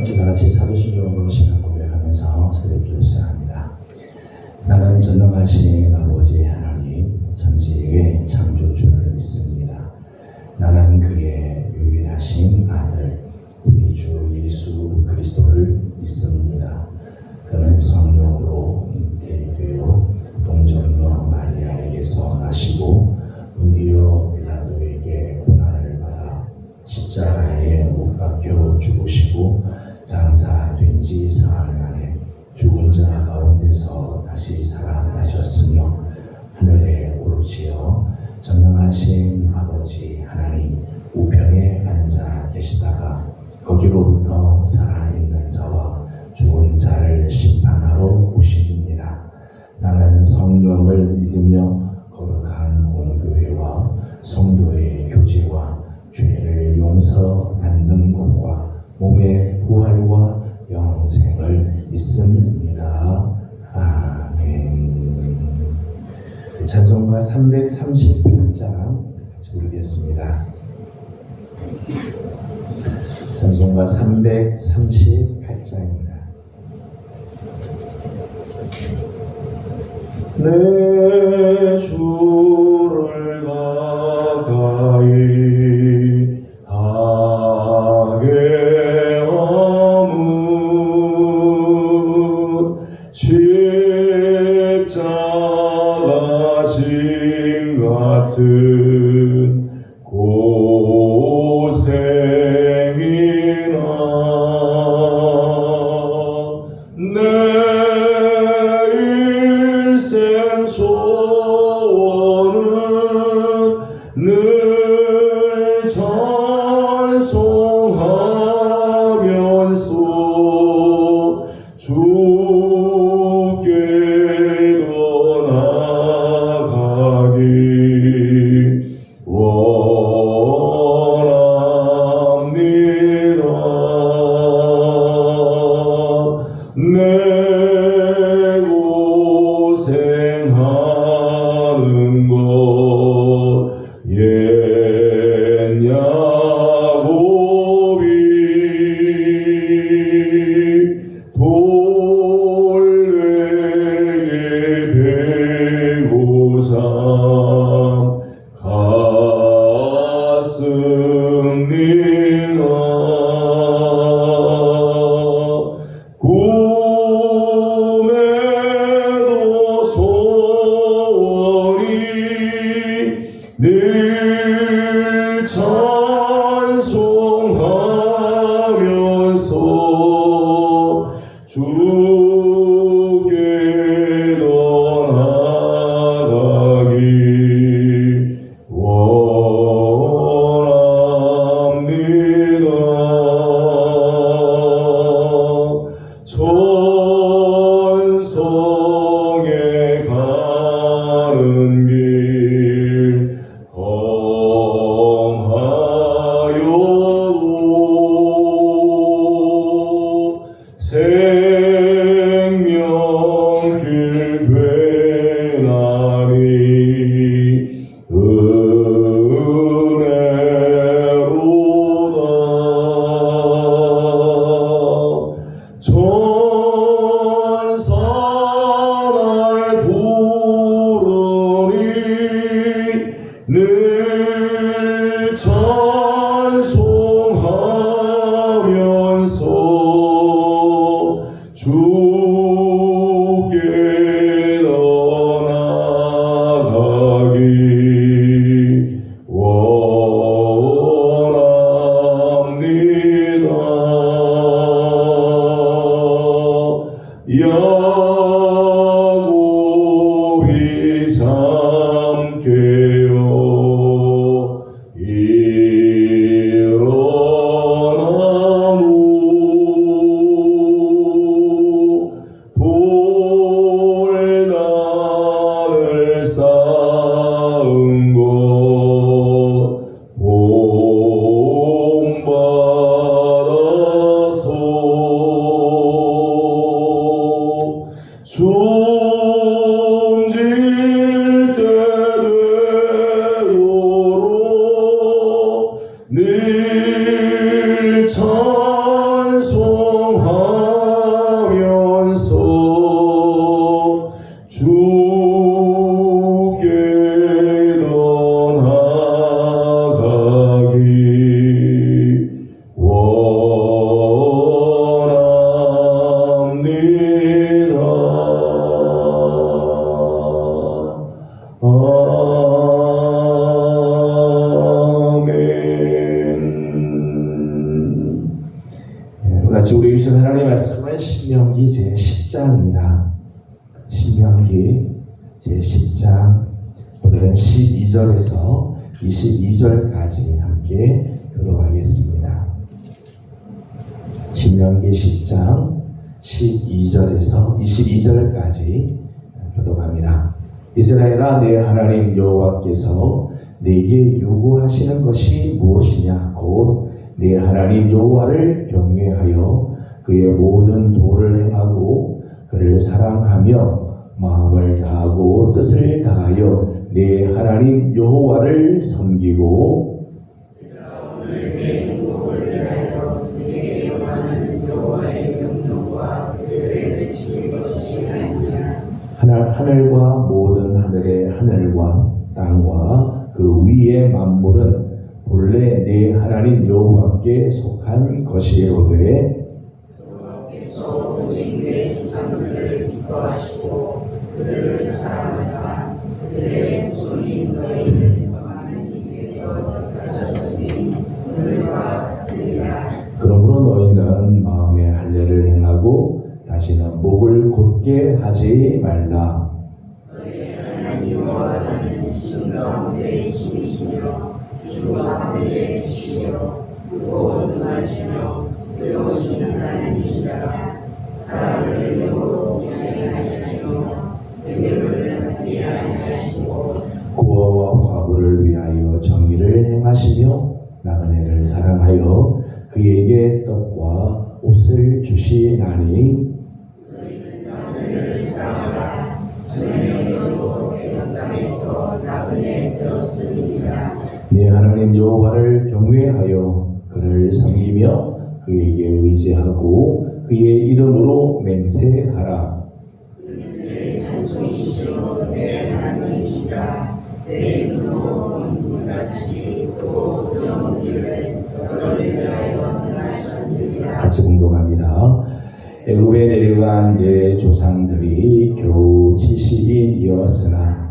우리 다같이 사도신경으로 신앙 고백하면서 새벽기도 시작합니다. 나는 전능하신 아버지 하나님 전지의 창조주를 믿습니다. 나는 그의 유일하신 아들 우리 주 예수 그리스도를 믿습니다. 그는 성령으로 잉태되어 동정녀 마리아에게서 나시고 본디오 빌라도에게 고난을 받아 십자가에 못 박혀 죽으시고 장사된 지 사흘 만에 죽은 자 가운데서 다시 살아나셨으며 하늘에 오르시어 전능하신 아버지 하나님 우편에 앉아 계시다가 거기로부터 살아있는 자와 죽은 자를 심판하러 오십니다. 나는 성령을 믿으며 거룩한 공교회와 성도의 교제와 죄를 용서받는 것과 몸의 부활과 영생을 믿습니다. 아멘. 찬송가 338장 같이 부르겠습니다. 찬송가 338장입니다. 내 주를 가까이 하게 하문 십자가 심 같은 고생이나 내 일생 소원은 늘 찬송하면서 주께 더 나아가기 원합니다. 내 고생하는 것 옛 야곱이 돌되게 배고삼 갔습니다. 꿈에도 소원이 늘 찬송하면서 주께 더 나아가기 원합니다. 천성에 가는 길 험하여도 생명길 되나니 은혜로다. 천사날 부르니 늘 찬송하면서 같이 우리 주신 하나님의 말씀은 신명기 제10장입니다. 신명기 제10장 오늘은 12절에서 22절까지 함께 교독하겠습니다. 신명기 10장 12절에서 22절까지 교독합니다. 이스라엘아, 내 하나님 여호와께서 내게 요구하시는 것이 무엇이냐? 곧 내 하나님 여호와를 경외하여 그의 모든 도를 행하고 그를 사랑하며 마음을 다하고 뜻을 다하여 내 하나님 여호와를 섬기고 하늘과 모든 하늘의 하늘과 땅과 그 위의 만물은 본래 네 하나님 여호와께 속한 것이로되 여호와께서 오직 내 조상들을 기뻐하시고 그들을 사랑하사 그들의 후손인 너희를 많은 주께서 택하셨으니 오늘과 같으리라. 그러므로 너희는 마음에 할례를 행하고 다시는 목을 곧게 하지 말라. 너희 하나님 여호와는 신 가운데 신이시며 주 가운데 주시며 크고 능하시며 두려우신 하나님이시라. 사람을 영으로 경외하시며 대결을 하지 아니하시고 고아와 과부를 위하여 정의를 행하시며 나그네를 사랑하여 그에게 떡과 옷을 주시나니 너희는 나그네를 사랑하라. 저녁으로 애굽 땅에서 나그네 되었으니라. 네 하나님 여호와를 경외하여 그를 섬기며 그에게 의지하고 그의 이름으로 맹세하라. 내 찬송이시오 내 하나님이시라. 내 이름으로 문같이 또 그런 길을 너를 위하여 행하셨느니라. 같이 공동합니다. 애굽에 내려간 내 조상들이 겨우 70인이었으나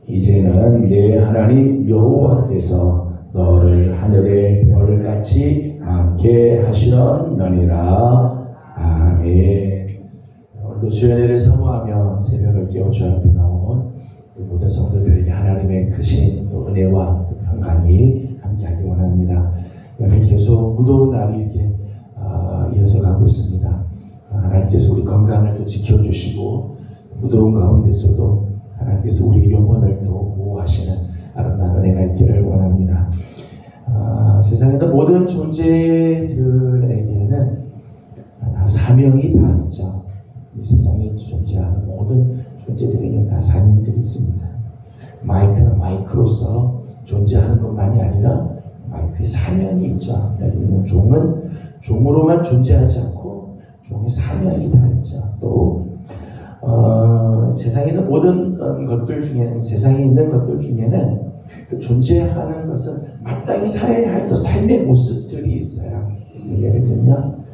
이제는 내 하나님 여호와께서 너를 하늘의 별같이 많게 하시었느니라. 아멘. 오늘도 주의 은혜를 사모하며 새벽을 깨워 주 앞에 나온 모든 성도들에게 하나님의 크신 또 은혜와 또 평강이 함께하기 원합니다. 오늘 계속 무더운 날이 이렇게 이어져 가고 있습니다. 하나님께서 우리 건강을 또 지켜주시고 무더운 가운데서도 하나님께서 우리 영혼을 또 보호하시는 아름다운 은혜가 있기를 원합니다. 세상의 모든 존재들에게는 다 사명이 다 있죠. 이 세상에 존재하는 모든 존재들에게는 다 사명들이 있습니다. 마이크는 마이크로서 존재하는 것만이 아니라 마이크의 사명이 있죠. 여기 있는 종은 종으로만 존재하지 않고 종의 사명이 다 있죠. 또 세상에 있는 모든 것들 중에는 세상에 있는 것들 중에는 그 존재하는 것은 마땅히 살아야 할 또 삶의 모습들이 있어요. 예를 들면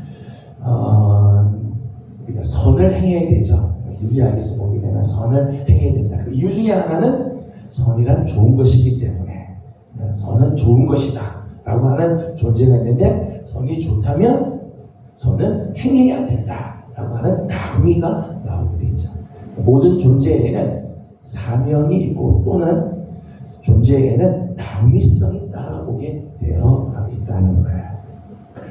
우리가 선을 행해야 되죠. 유리학에서 보게 되면 선을 행해야 된다. 그 이유 중에 하나는 선이란 좋은 것이기 때문에 선은 좋은 것이다 라고 하는 존재가 있는데 선이 좋다면 선은 행해야 된다 라고 하는 당위가 나오게 되죠. 모든 존재에는 사명이 있고 또는 존재에는 당위성이 따라오게 되어 있다는 거예요.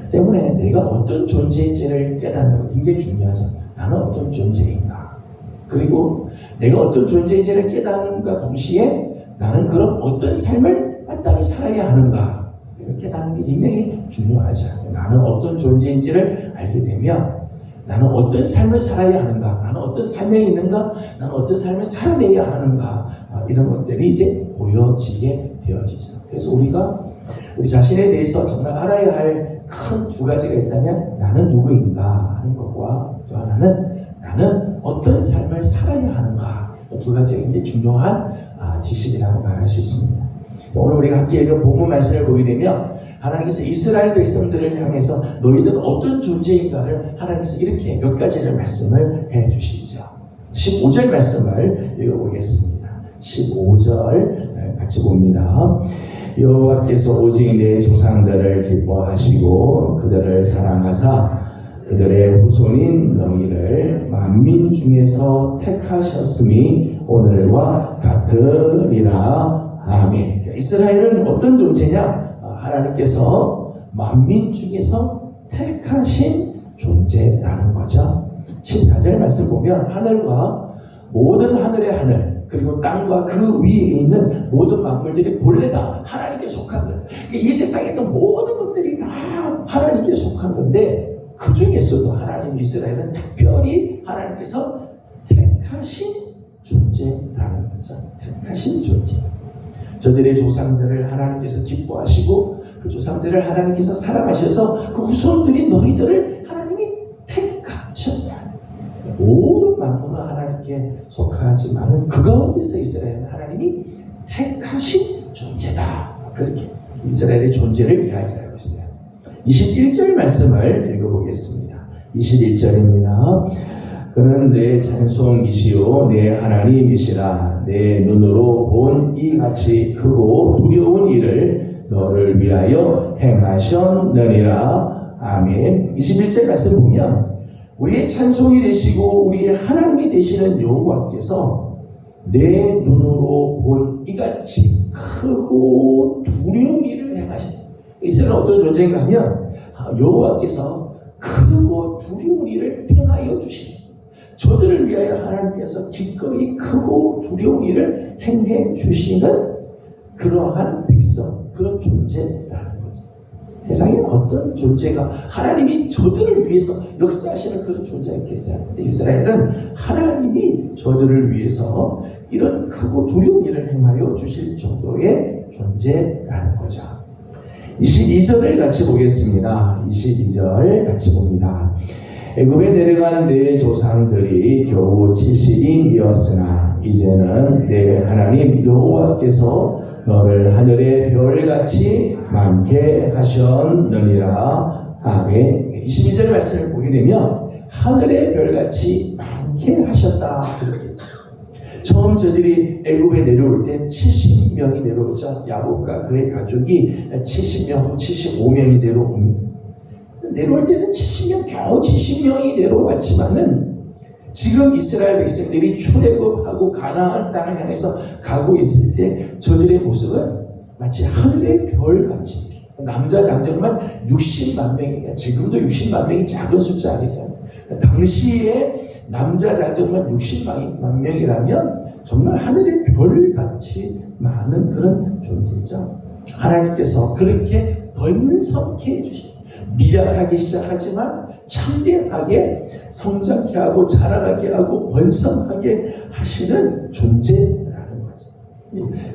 때문에 내가 어떤 존재인지를 깨닫는 거 굉장히 중요하죠. 나는 어떤 존재인가? 그리고 내가 어떤 존재인지를 깨닫는가 동시에 나는 그럼 어떤 삶을 마땅히 살아야 하는가? 이걸 깨닫는 게 굉장히 중요하죠. 나는 어떤 존재인지를 알게 되면 나는 어떤 삶을 살아야 하는가? 나는 어떤 사명이 있는가? 나는 어떤 삶을 살아내야 하는가? 이런 것들이 이제 보여지게 되어지죠. 그래서 우리가 우리 자신에 대해서 정말 알아야 할 큰 두 가지가 있다면 나는 누구인가 하는 것과 또 하나는 나는 어떤 삶을 살아야 하는가. 두 가지가 굉장히 중요한 지식이라고 말할 수 있습니다. 오늘 우리가 함께 읽은 본문 말씀을 보게 되면 하나님께서 이스라엘 백성들을 향해서 너희들은 어떤 존재인가를 하나님께서 이렇게 몇 가지를 말씀을 해 주시죠. 15절 말씀을 읽어보겠습니다. 15절 같이 봅니다. 여호와께서 오직 내 조상들을 기뻐하시고 그들을 사랑하사 그들을 자손인 너희를 만민 중에서 택하셨음이 오늘과 같으리라. 아멘. 이스라엘은 어떤 존재냐? 하나님께서 만민 중에서 택하신 존재라는 거죠. 14절 말씀 보면 하늘과 모든 하늘의 하늘 그리고 땅과 그 위에 있는 모든 만물들이 본래 다 하나님께 속한 거예요. 이 세상에 있는 모든 것들이 다 하나님께 속한 건데 그 중에서도 하나님 이스라엘은 특별히 하나님께서 택하신 존재라는 거죠. 택하신 존재. 저들의 조상들을 하나님께서 기뻐하시고 그 조상들을 하나님께서 사랑하셔서 그 후손들이 너희들을 하나님이 택하셨다. 모든 만물은 하나님께 속하지만 그 가운데서 이스라엘은 하나님이 택하신 존재다. 그렇게 이스라엘의 존재를 이야기하고 있어요. 21절 말씀을 읽어보겠습니다. 21절입니다. 그는 내 찬송이시요 내 하나님이시라. 내 눈으로 본 이같이 크고 두려운 일을 너를 위하여 행하셨느니라. 아멘. 21절 말씀 보면 우리의 찬송이 되시고 우리의 하나님이 되시는 여호와께서 내 눈으로 본 이같이 크고 두려운 일을 행하셨다. 이스라엘은 어떤 존재인가 하면 여호와께서 크고 두려운 일을 행하여 주시는 저들을 위하여 하나님께서 기꺼이 크고 두려운 일을 행해 주시는 그러한 백성, 그런 존재라는 거죠. 세상에 어떤 존재가 하나님이 저들을 위해서 역사하시는 그런 존재가 있겠어요? 근데 이스라엘은 하나님이 저들을 위해서 이런 크고 두려운 일을 행하여 주실 정도의 존재라는 거죠. 22절을 같이 보겠습니다. 22절 같이 봅니다. 애굽에 내려간 내 조상들이 겨우 70인이었으나 이제는 내 하나님 여호와께서 너를 하늘의 별같이 많게 하셨느니라. 아멘. 22절 말씀을 보게 되면 하늘의 별같이 많게 하셨다. 처음 저들이 애굽에 내려올 때 70명이 내려오죠. 야곱과 그의 가족이 70명, 75명이 내려옵니다. 내려올 때는 70명, 겨우 70명이 내려왔지만은 지금 이스라엘 백성들이 출애굽하고 가나안 땅을 향해서 가고 있을 때 저들의 모습은 마치 하늘의 별같이 남자 장정만 60만 명이니까 지금도 60만 명이 작은 숫자 아니죠. 당시에 남자 장정만 60만 명이라면 정말 하늘의 별같이 많은 그런 존재죠. 하나님께서 그렇게 번성케 해주신 미약하게 시작하지만 창대하게 성장케 하고 자라나게 하고 번성하게 하시는 존재라는 거죠.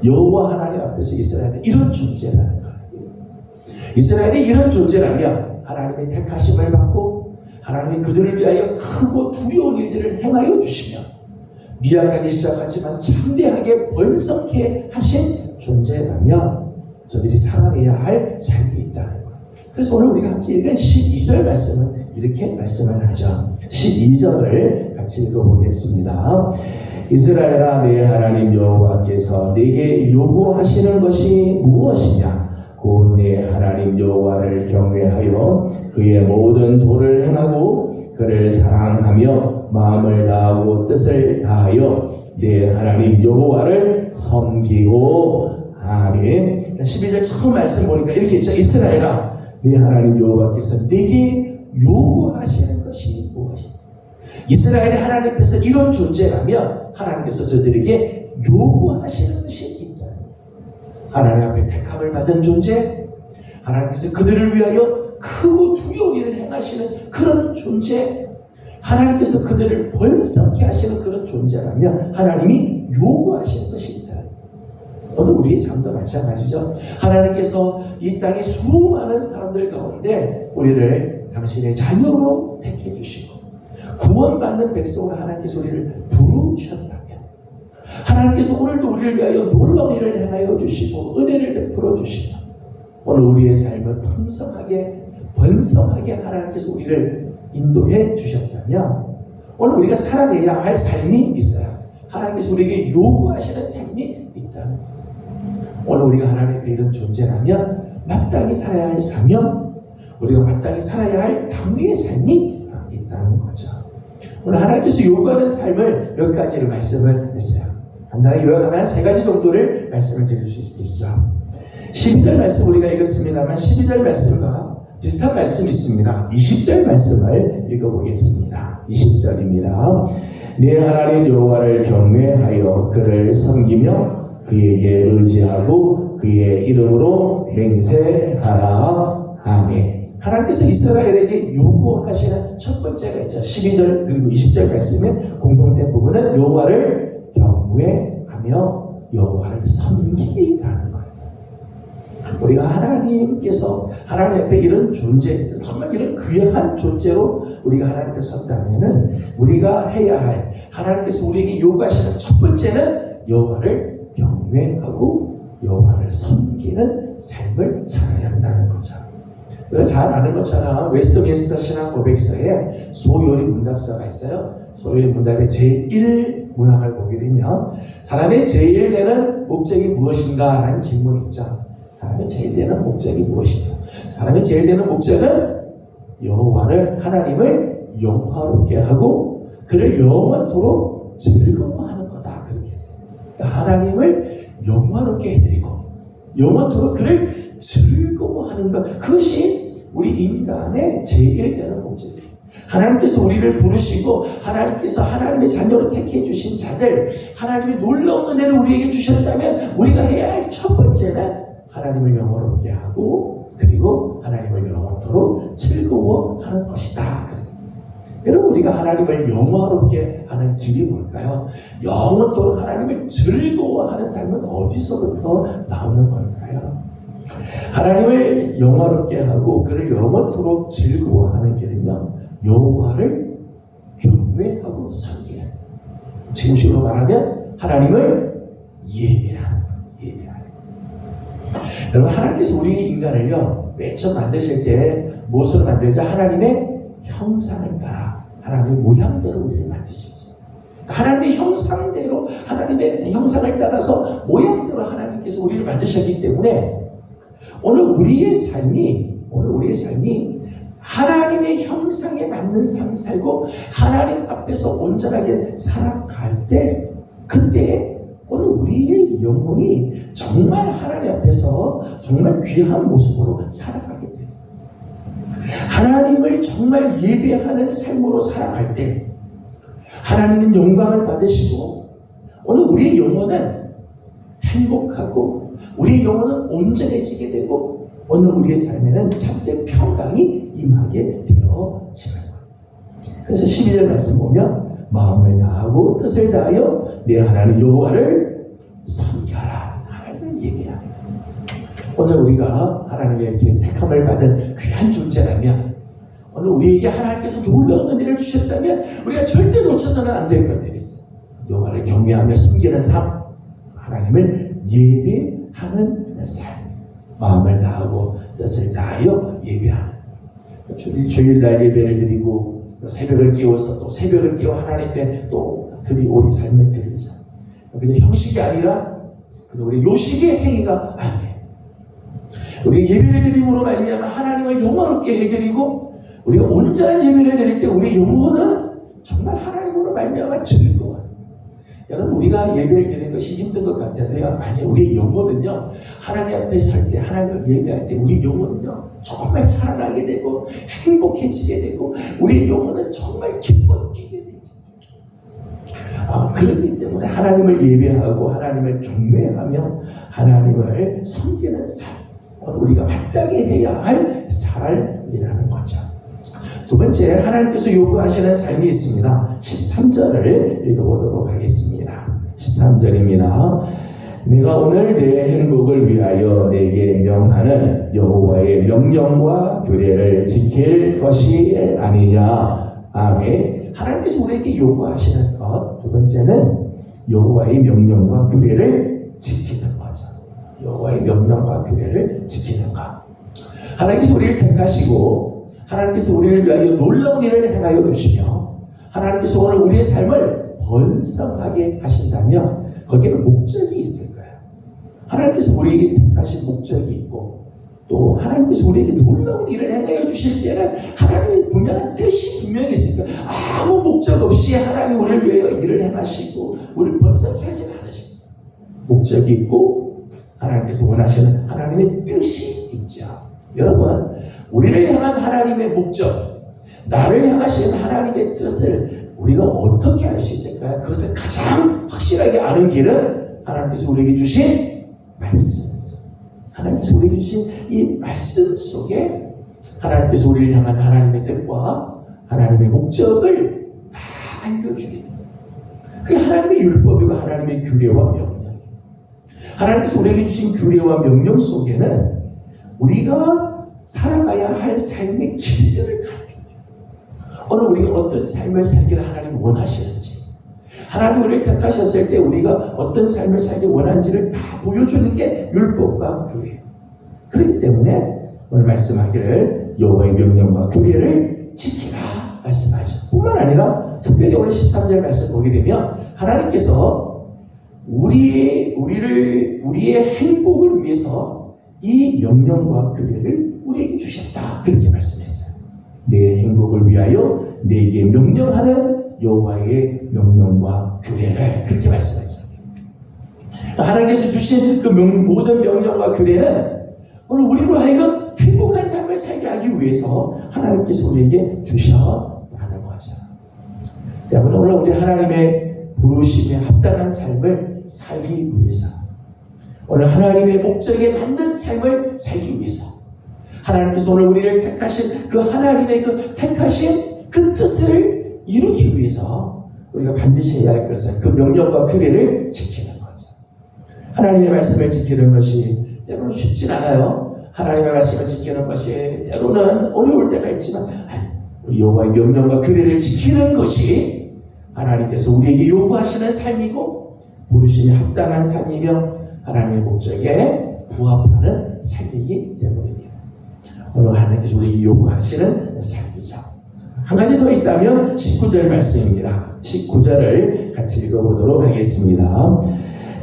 여호와 하나님 앞에서 이스라엘은 이런 존재라는 거예요. 이스라엘이 이런 존재라면 하나님의 택하심을 받고 하나님이 그들을 위하여 크고 두려운 일들을 행하여 주시며 미약하게 시작하지만 창대하게 번성케 하신 존재라면 저들이 살아내야 할 삶이 있다는 거예요. 그래서 오늘 우리가 함께 읽은 12절 말씀은 이렇게 말씀을 하죠. 12절을 같이 읽어보겠습니다. 이스라엘아 내 하나님 여호와께서 내게 요구하시는 것이 무엇이냐? 곧 내 하나님 여호와를 경외하여 그의 모든 도를 행하고 그를 사랑하며 마음을 다하고 뜻을 다하여 내 하나님 여호와를 섬기고. 아멘. 12절 처음 말씀 보니까 이렇게 했죠. 이스라엘아 내 하나님 여호와께서 내게 요구하시는 것이 무엇이냐? 이스라엘이 하나님 앞에서 이런 존재라면 하나님께서 저들에게 요구하시는 것이 있다. 하나님 앞에 택함을 받은 존재, 하나님께서 그들을 위하여 크고 두려운 일을 행하시는 그런 존재, 하나님께서 그들을 번성케 하시는 그런 존재라면 하나님이 요구하시는 것이 있다. 오늘 우리의 삶도 마찬가지죠. 하나님께서 이 땅의 수많은 사람들 가운데 우리를 당신의 자녀로 택해 주시고 구원받는 백성으로 하나님께서 우리를 부르셨다면 하나님께서 오늘도 우리를 위하여 놀라운 일을 행하여 주시고 은혜를 베풀어 주시고 오늘 우리의 삶을 풍성하게 번성하게 하나님께서 우리를 인도해 주셨다면 오늘 우리가 살아내야 할 삶이 있어요. 하나님께서 우리에게 요구하시는 삶이 있다는 거예요. 오늘 우리가 하나님 앞에 이런 존재라면 마땅히 살아야 할 사명, 우리가 마땅히 살아야 할 당위의 삶이 있다는 거예요. 오늘 하나님께서 요구하는 삶을 몇 가지를 말씀을 했어요. 간단하게 요약하면 3가지 정도를 말씀을 드릴 수 있죠. 12절 말씀 우리가 읽었습니다만 12절 말씀과 비슷한 말씀이 있습니다. 20절 말씀을 읽어보겠습니다. 20절입니다. 내 하나님 여호와를 경외하여 그를 섬기며 그에게 의지하고 그의 이름으로 맹세하라. 아멘. 하나님께서 이스라엘에게 요구하시는 첫 번째가 있죠. 12절 그리고 20절 말씀의 공통된 부분은 여호와를 경외하며 여호와를 섬기라는 거예요. 우리가 하나님께서 하나님 앞에 이런 존재, 정말 이런 귀한 존재로 우리가 하나님 앞에 섰다면은 우리가 해야 할 하나님께서 우리에게 요구하시는 첫 번째는 여호와를 경외하고 여호와를 섬기는 삶을 살아야 한다는 거죠. 우리가 잘 아는 것처럼 웨스트민스터 신학 고백서에 소요리 문답서가 있어요. 소요리 문답의 제1문항을 보게 되면 사람의 제일 되는 목적이 무엇인가 라는 질문이 있죠. 사람의 제일 되는 목적이 무엇인가? 사람의 제일 되는 목적은 여호와를 하나님을 영화롭게 하고 그를 영원토록 즐거워하는 거다. 그렇게 했어요. 하나님을 영화롭게 해드리고 영원토록 그를 즐거워하는 것, 그것이 우리 인간의 제일 되는 목적이에요. 하나님께서 우리를 부르시고 하나님께서 하나님의 자녀로 택해 주신 자들, 하나님이 놀라운 은혜를 우리에게 주셨다면 우리가 해야 할 첫 번째는 하나님을 영원롭게 하고 그리고 하나님을 영원토록 즐거워하는 것이다. 여러분, 우리가 하나님을 영원롭게 하는 길이 뭘까요? 영원토록 하나님을 즐거워하는 삶은 어디서부터 나오는 걸까요? 하나님을 영원롭게 하고 그를 영원토록 즐거워하는 길은요, 여호와를 경외하고 섬기는, 지금식으로 말하면 하나님을 예배하는. 여러분, 하나님께서 우리 인간을요, 맨 처음 만드실 때 무엇으로 만들죠? 하나님의 형상을 따라 하나님의 모양대로 우리를 만드시죠. 하나님의 형상대로, 하나님의 형상을 따라서 모양대로 하나님께서 우리를 만드셨기 때문에 오늘 우리의 삶이 하나님의 형상에 맞는 삶을 살고 하나님 앞에서 온전하게 살아갈 때, 그때 오늘 우리의 영혼이 정말 하나님 앞에서 정말 귀한 모습으로 살아가게 돼요. 하나님을 정말 예배하는 삶으로 살아갈 때 하나님은 영광을 받으시고 오늘 우리의 영혼은 행복하고 우리의 영혼은 온전해지게 되고 오늘 우리의 삶에는 참된 평강이 임하게 되어지는 거예요. 그래서 12절 말씀 보면 마음을 다하고 뜻을 다하여 내 하나님 여호와를 섬겨라. 하나님을 예배하라. 오늘 우리가 하나님의 택함을 받은 귀한 존재라면, 오늘 우리에게 하나님께서 놀라운 은혜를 주셨다면 우리가 절대 놓쳐서는 안 될 것들이 있어요. 여호와를 경외하며 섬기는 삶, 하나님을 예배하는 삶, 마음을 다하고 뜻을 다하여 예배하는, 주일날 예배를 드리고 새벽을 깨워서 또 새벽을 깨워 하나님께 또 우리 삶을 드리죠. 그냥 형식이 아니라 우리 요식의 행위가 아니에요. 우리 예배를 드림으로 말미암아 하나님을 영원롭게 해드리고 우리가 온전한 예배를 드릴 때 우리 영혼은 정말 하나님으로 말미암아 즐거워요. 여러분, 우리가 예배를 드리는 것이 힘든 것 같아도요, 아니에요. 우리 영혼은요, 하나님 앞에 설 때, 하나님을 예배할 때 우리 영혼은요 정말 살아나게 되고 행복해지게 되고 우리의 영혼은 정말 기뻐 뛰게 되죠. 그렇기 때문에 하나님을 예배하고 하나님을 경외하며 하나님을 섬기는 삶, 우리가 마땅히 해야 할 삶이라는 거죠. 두 번째, 하나님께서 요구하시는 삶이 있습니다. 13절을 읽어보도록 하겠습니다. 13절입니다. 내가 오늘 내 행복을 위하여 내게 명하는 여호와의 명령과 규례를 지킬 것이 아니냐. 아멘. 하나님께서 우리에게 요구하시는 것, 두 번째는 여호와의 명령과 규례를 지키는 거죠. 여호와의 명령과 규례를 지키는 것. 하나님께서 우리를 택하시고 하나님께서 우리를 위하여 놀라운 일을 행하여 주시며 하나님께서 오늘 우리의 삶을 번성하게 하신다면 거기에는 목적이 있을 거예요. 하나님께서 우리에게 택하신 목적이 있고 또 하나님께서 우리에게 놀라운 일을 행하여 주실 때는 하나님의 분명한 뜻이 분명히 있으니까 아무 목적 없이 하나님 우리를 위하여 일을 행하시고 우리를 번성케 하지 않으십니다. 목적이 있고 하나님께서 원하시는 하나님의 뜻이 있죠. 여러분, 우리를 향한 하나님의 목적, 나를 향하시는 하나님의 뜻을 우리가 어떻게 알 수 있을까요? 그것을 가장 확실하게 아는 길은 하나님께서 우리에게 주신 말씀. 하나님께서 우리에게 주신 이 말씀 속에 하나님께서 우리를 향한 하나님의 뜻과 하나님의 목적을 다 알려주게 됩니다. 그게 하나님의 율법이고 하나님의 규례와 명령이에요. 하나님께서 우리에게 주신 규례와 명령 속에는 우리가 살아가야 할 삶의 길들을 가르쳐줘요. 오늘 우리가 어떤 삶을 살기를 하나님이 원하시는지, 하나님 우리를 택하셨을 때 우리가 어떤 삶을 살기 원하는지를 다 보여주는 게 율법과 규례예요. 그렇기 때문에 오늘 말씀하기를 여호와의 명령과 규례를 지키라 말씀하죠. 뿐만 아니라 특별히 오늘 13절 말씀 보게 되면 하나님께서 우리의 행복을 위해서 이 명령과 규례를 우리에게 주셨다. 그렇게 말씀했어요. 내 행복을 위하여 내게 명령하는 여호와의 명령과 규례를 그렇게 말씀하죠. 하나님께서 주신 그 모든 명령과 규례는 오늘 우리로 하여금 행복한 삶을 살게 하기 위해서 하나님께서 우리에게 주셨다는 거죠. 때문에 오늘 우리 하나님의 부르심에 합당한 삶을 살기 위해서, 오늘 하나님의 목적에 맞는 삶을 살기 위해서 하나님께서 오늘 우리를 택하신 그 하나님의 그 택하신 그 뜻을 이루기 위해서 우리가 반드시 해야 할 것은 그 명령과 규례를 지키는 거죠. 하나님의 말씀을 지키는 것이 때로는 쉽진 않아요. 하나님의 말씀을 지키는 것이 때로는 어려울 때가 있지만 우리 여호와의 명령과 규례를 지키는 것이 하나님께서 우리에게 요구하시는 삶이고 부르심에 합당한 삶이며 하나님의 목적에 부합하는 삶이기 때문입니다. 오늘 하나님께서 우리에게 요구하시는 삶이죠. 한 가지 더 있다면 19절 말씀입니다. 19절을 같이 읽어보도록 하겠습니다.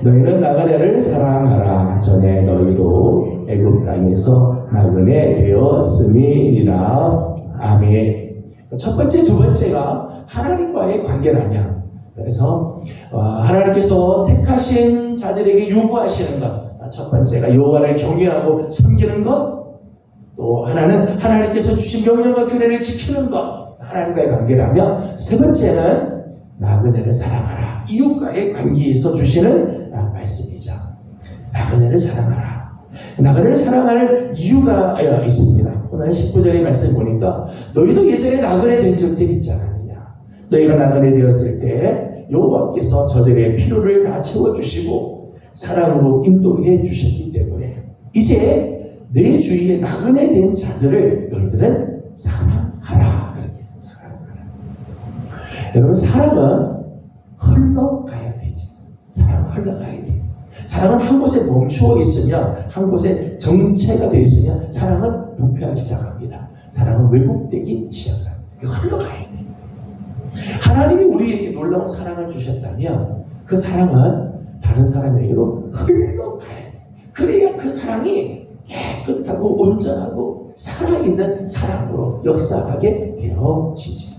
너희는 나그네를 사랑하라. 전에 너희도 애굽 땅에서 나그네 되었음이니라. 아멘. 첫 번째, 두 번째가 하나님과의 관계라면, 그래서 하나님께서 택하신 자들에게 요구하시는 것, 첫 번째가 여호와를 경외하고 섬기는 것, 또 하나는 하나님께서 주신 명령과 규례를 지키는 것, 하나님과의 관계라면, 세 번째는 나그네를 사랑하라. 이웃과의 관계에서 주시는 말씀이죠. 나그네를 사랑하라. 나그네를 사랑할 이유가 있습니다. 오늘 19절의 말씀 보니까 너희도 예전에 나그네 된 적들이 있지 않았느냐. 너희가 나그네 되었을 때 여호와께서 저들의 필요를 다 채워주시고 사랑으로 인도해 주셨기 때문에 이제 내 주위에 나그네 된 자들을 너희들은 사랑하라. 그렇게 해서 사랑하라. 여러분, 사랑은 흘러가야 되죠. 사랑은 흘러가야 돼요. 사랑은 한 곳에 멈추어 있으면, 한 곳에 정체가 되어 있으면 사랑은 부패하기 시작합니다. 사랑은 왜곡되기 시작합니다. 흘러가야 돼요. 하나님이 우리에게 놀라운 사랑을 주셨다면 그 사랑은 다른 사람에게로 흘러가야 돼요. 그래야 그 사랑이 깨끗하고 온전하고 살아있는 사랑으로 역사하게 되어지죠.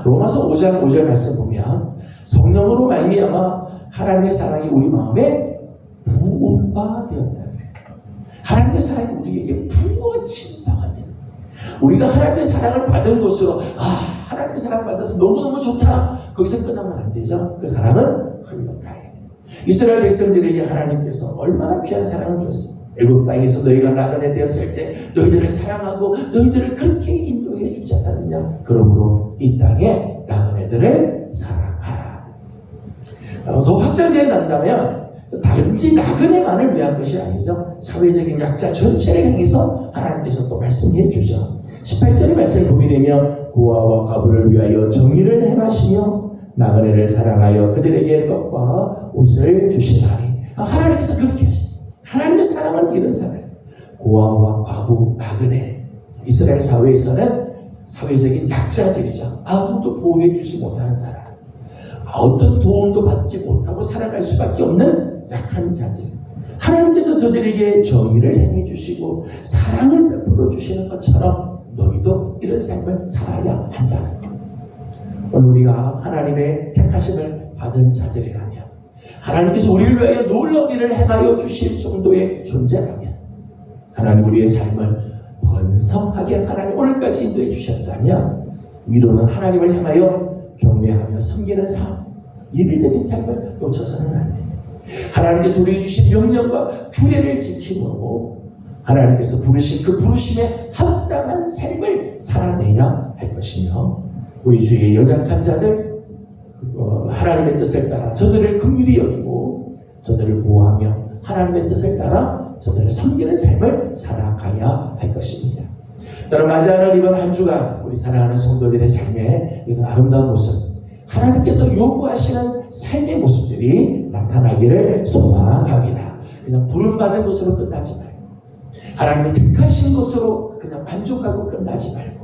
로마서 5장 5절 말씀 보면 성령으로 말미암아 하나님의 사랑이 우리 마음에 부은 바 되었다. 하나님의 사랑이 우리에게 부어진 바가 됩니다. 우리가 하나님의 사랑을 받은 것으로 하나님의 사랑을 받아서 너무너무 좋다. 거기서 끝나면 안 되죠. 그 사랑은 흘러가야 돼요. 이스라엘 백성들에게 하나님께서 얼마나 귀한 사랑을 줬어요. 애굽 땅에서 너희가 나그네 되었을 때 너희들을 사랑하고 너희들을 그렇게 인도해 주지 않았느냐. 그러므로 이 땅에 나그네들을 사랑하라. 더 확장되어 난다면 단지 나그네만을 위한 것이 아니죠. 사회적인 약자 전체를 향해서 하나님께서 또 말씀해 주죠. 18절의 말씀을 보게 되면 고아와 과부를 위하여 정의를 행하시며 나그네를 사랑하여 그들에게 떡과 옷을 주시나니. 하나님께서 그렇게 하시죠. 하나님의 사랑은 이런 사랑. 고아와 과부, 나그네. 이스라엘 사회에서는 사회적인 약자들이죠. 아무도 보호해 주지 못하는 사람, 어떤 도움도 받지 못하고 살아갈 수밖에 없는 약한 자들. 하나님께서 저들에게 정의를 행해 주시고 사랑을 베풀어 주시는 것처럼 너희도 이런 삶을 살아야 한다는 것. 오늘 우리가 하나님의 택하심을 받은 자들이라면, 하나님께서 우리를 위하여 놀라운 일을 행하여 주실 정도의 존재라면, 하나님 우리의 삶을 번성하게 하나님 오늘까지 인도해 주셨다면, 위로는 하나님을 향하여 경외하며 섬기는 삶, 예배드리는 삶을 놓쳐서는 안 돼요. 하나님께서 우리에게 주신 명령과 규례를 지킴으로 하나님께서 부르신 그 부르심에 합당한 삶을 살아내야 할 것이며, 우리 주위의 연약한 자들, 하나님의 뜻을 따라 저들을 긍휼히 여기고 저들을 보호하며 하나님의 뜻을 따라 저들을 섬기는 삶을 살아가야 할 것입니다. 여러분, 맞이하는 이번 한 주간 우리 사랑하는 성도들의 삶에 이런 아름다운 모습, 하나님께서 요구하시는 삶의 모습들이 나타나기를 소망합니다. 그냥 부름받은 것으로 끝나지 말고, 하나님이 택하신 것으로 그냥 만족하고 끝나지 말고,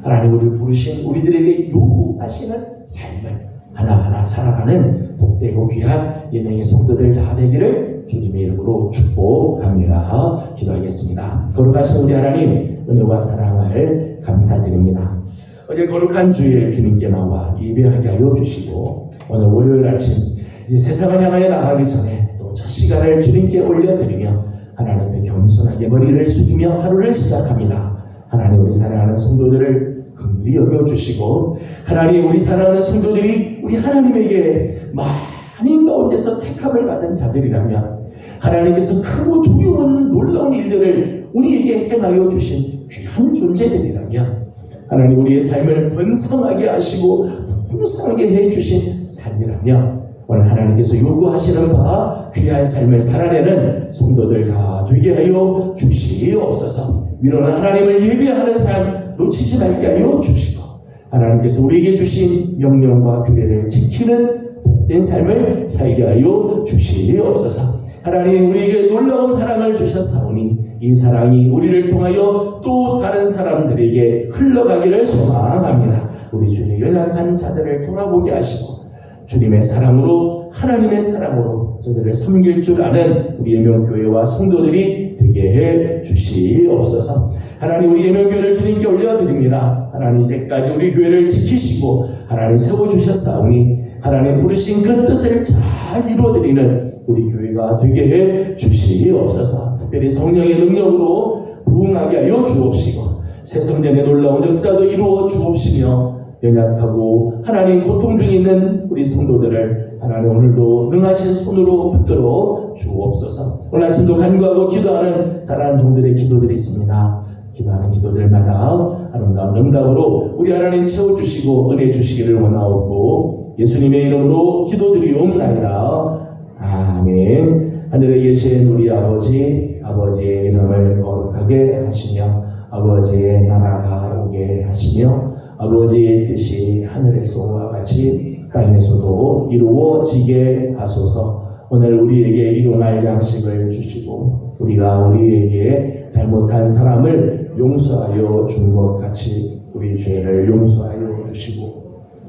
하나님 우리를 부르신 우리들에게 요구하시는 삶을 하나하나 살아가는 복되고 귀한 예명의 성도들 다 되기를 주님의 이름으로 축복합니다. 기도하겠습니다. 거룩하신 우리 하나님, 은혜와 사랑을 감사드립니다. 어제 거룩한 주일 주님께 나와 예배하게 하여 주시고, 오늘 월요일 아침 이제 세상을 향하여 나가기 전에 또 첫 시간을 주님께 올려드리며 하나님의 겸손하게 머리를 숙이며 하루를 시작합니다. 하나님, 우리 사랑하는 성도들을 긍휼히 여겨주시고, 하나님 우리 사랑하는 성도들이 우리 하나님에게 많은 가운데서 택함을 받은 자들이라면, 하나님께서 크고 두려운 놀라운 일들을 우리에게 행하여 주신 귀한 존재들이라면, 하나님 우리의 삶을 번성하게 하시고 풍성하게 해주신 삶이라면, 오늘 하나님께서 요구하시는 바 귀한 삶을 살아내는 성도들 다 되게 하여 주시옵소서. 위로는 하나님을 예배하는 삶 놓치지 말게 하여 주시고, 하나님께서 우리에게 주신 명령과 규례를 지키는 복된 삶을 살게 하여 주시옵소서. 하나님 우리에게 놀라운 사랑을 주셨사오니 이 사랑이 우리를 통하여 또 다른 사람들에게 흘러가기를 소망합니다. 우리 주님의 연약한 자들을 돌아보게 하시고, 주님의 사랑으로, 하나님의 사랑으로 저들을 섬길 줄 아는 우리 예명교회와 성도들이 되게 해 주시옵소서. 하나님 우리 예명교회를 주님께 올려드립니다. 하나님 이제까지 우리 교회를 지키시고 하나님 세워주셨사오니, 하나님 부르신 그 뜻을 잘 이루어드리는 우리 교회가 되게 해 주시옵소서. 특별히 성령의 능력으로 부흥하게 하여 주옵시고, 새성전의 놀라운 역사도 이루어 주옵시며, 연약하고 하나님 고통 중에 있는 우리 성도들을 하나님 오늘도 능하신 손으로 붙들어 주옵소서. 오늘 아침도 간구하고 기도하는 사랑하는 종들의 기도들이 있습니다. 기도하는 기도들마다 아름다운 응답으로 우리 하나님 채워주시고 은혜 주시기를 원하옵고, 예수님의 이름으로 기도드리옵나이다. 아멘. 하늘에 계신 우리 아버지, 아버지의 이름을 거룩하게 하시며 아버지의 나라가 오게 하시며 아버지의 뜻이 하늘에서와 같이 땅에서도 이루어지게 하소서. 오늘 우리에게 일용할 양식을 주시고, 우리가 우리에게 잘못한 사람을 용서하여 준 것 같이 우리 죄를 용서하여 주시고,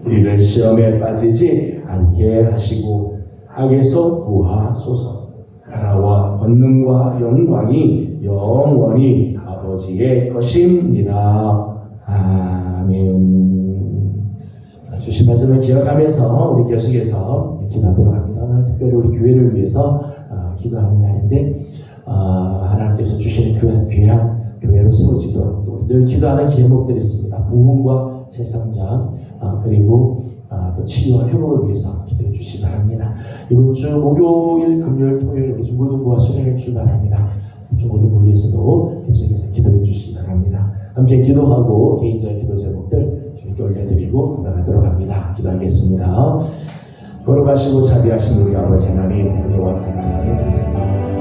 우리를 시험에 빠지지 않게 하시고 악에서 구하소서. 나라와 권능과 영광이 영원히 아버지의 것입니다. 아멘. 주신 말씀을 기억하면서 우리 계속해서 기도하도록 합니다. 오늘 특별히 우리 교회를 위해서 기도하는 날인데, 하나님께서 주시는 귀한 교회로 세워지도록 또 늘 기도하는 제목들이 있습니다. 부흥과 새성장, 그리고 또 치유와 회복을 위해서 기도해 주시기 바랍니다. 이번 주 목요일, 금요일, 토요일 우리 중고등부와 수련회 출발합니다. 중고등부를 위해서도 계속해서 기도해 주시기 바랍니다. 함께 기도하고 개인적인 기도 제목들 주님께 올려드리고 기도하도록 합니다. 기도하겠습니다. 거룩하시고 자비하신 우리 아버지 하나님, 은혜와 사랑하는 감사합니다.